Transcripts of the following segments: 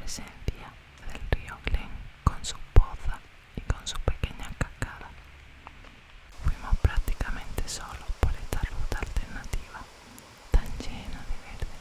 presencia del río Glen con su poza y con su pequeña cascada. Fuimos prácticamente solos por esta ruta alternativa tan llena de verde.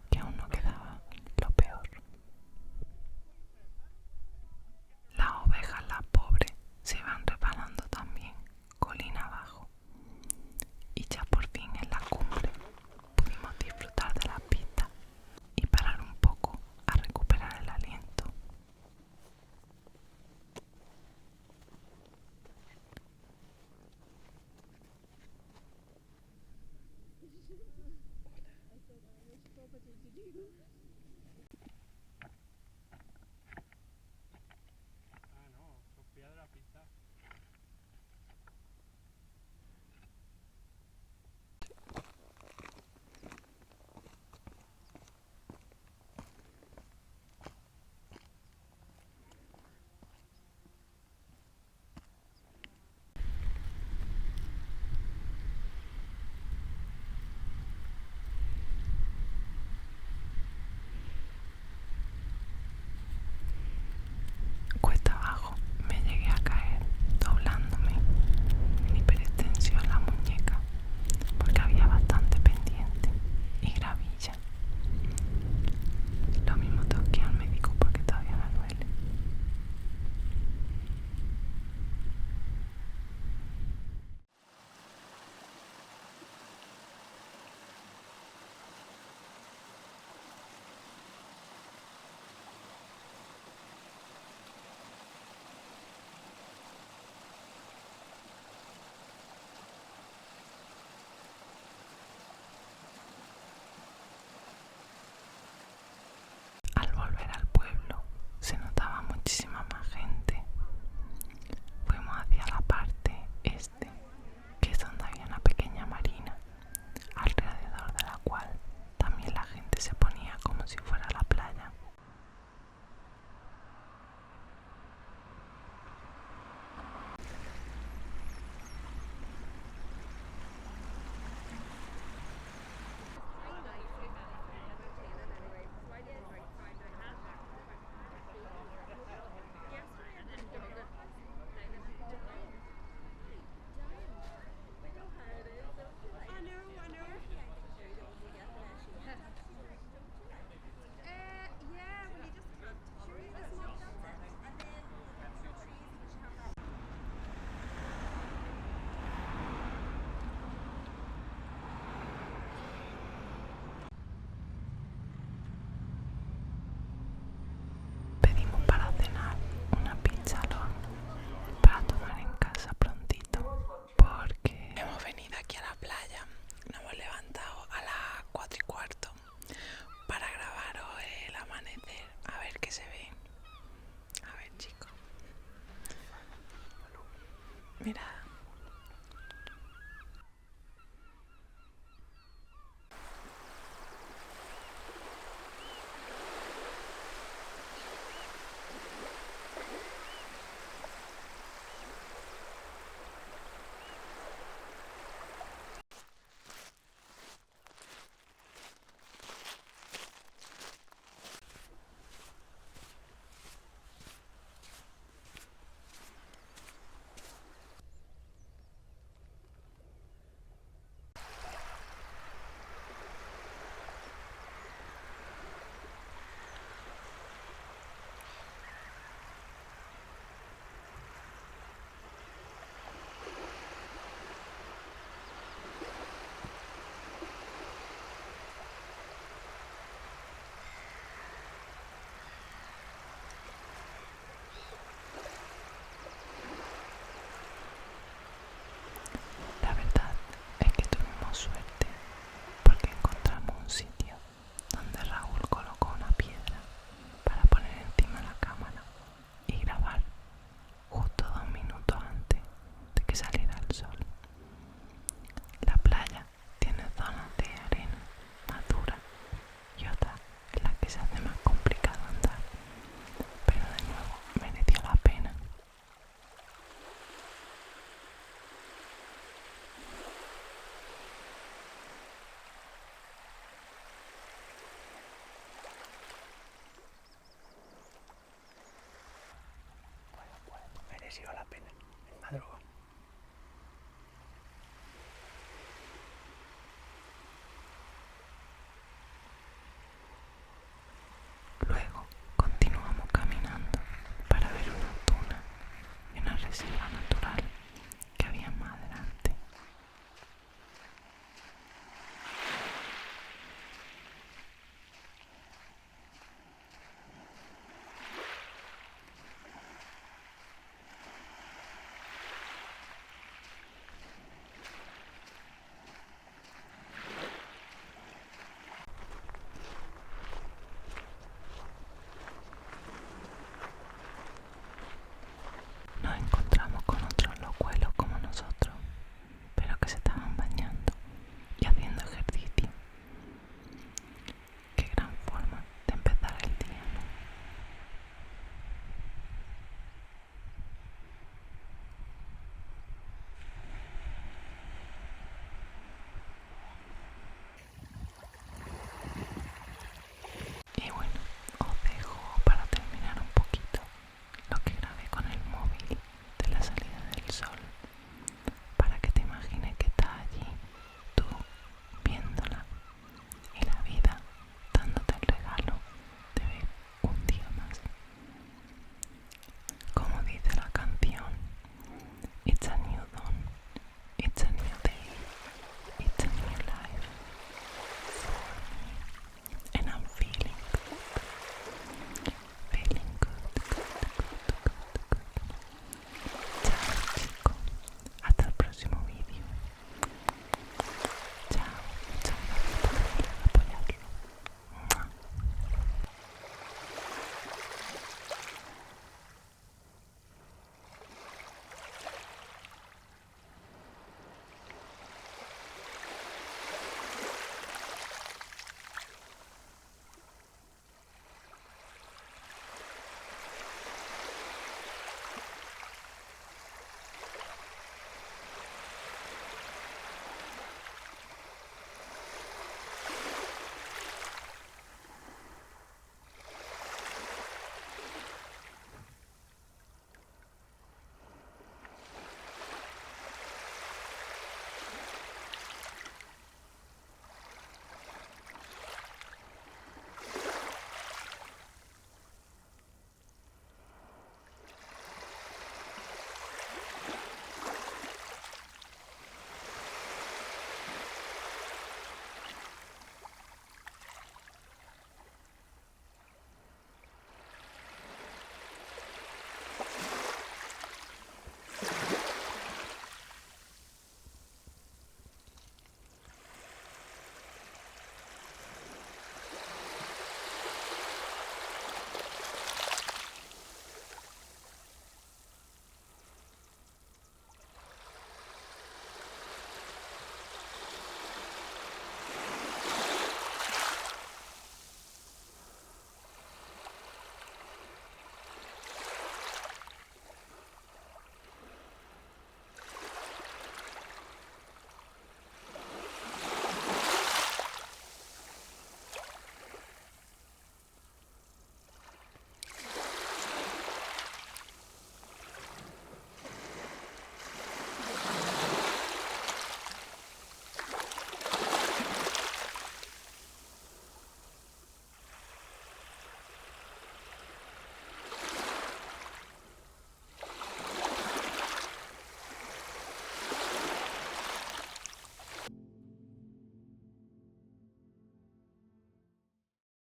que aún no quedaba lo peor. Las ovejas, las pobres, se iban reparando también, colina abajo. Y ya por fin en la cumbre pudimos disfrutar de la pista y parar un poco a recuperar el aliento. Cuesta abajo me llegué a caer doblándome en hiperextensión la muñeca porque había bastante pendiente y gravilla. Lo mismo tengo que ir al médico porque todavía me duele. Al volver al pueblo se notaba muchísima más gente. Fuimos hacia la parte este, que es donde había una pequeña marina, alrededor de la cual también la gente se ponía como si fuera la playa. Pedimos para cenar una pizza al horno para tomar en casa prontito, porque hemos venido aquí a la playa. Nos hemos levantado a las 4:15 para grabaros el amanecer, a ver qué se ve. A ver, chicos, mirad. La verdad es que tuvimos suerte porque encontramos un sitio donde Raúl colocó una piedra para poner encima la cámara y grabar justo 2 minutos antes de que saliera el sol. La playa tiene zonas de arena más dura y otras en las que se hace más complicado andar, pero de nuevo mereció la pena. Mereció la pena.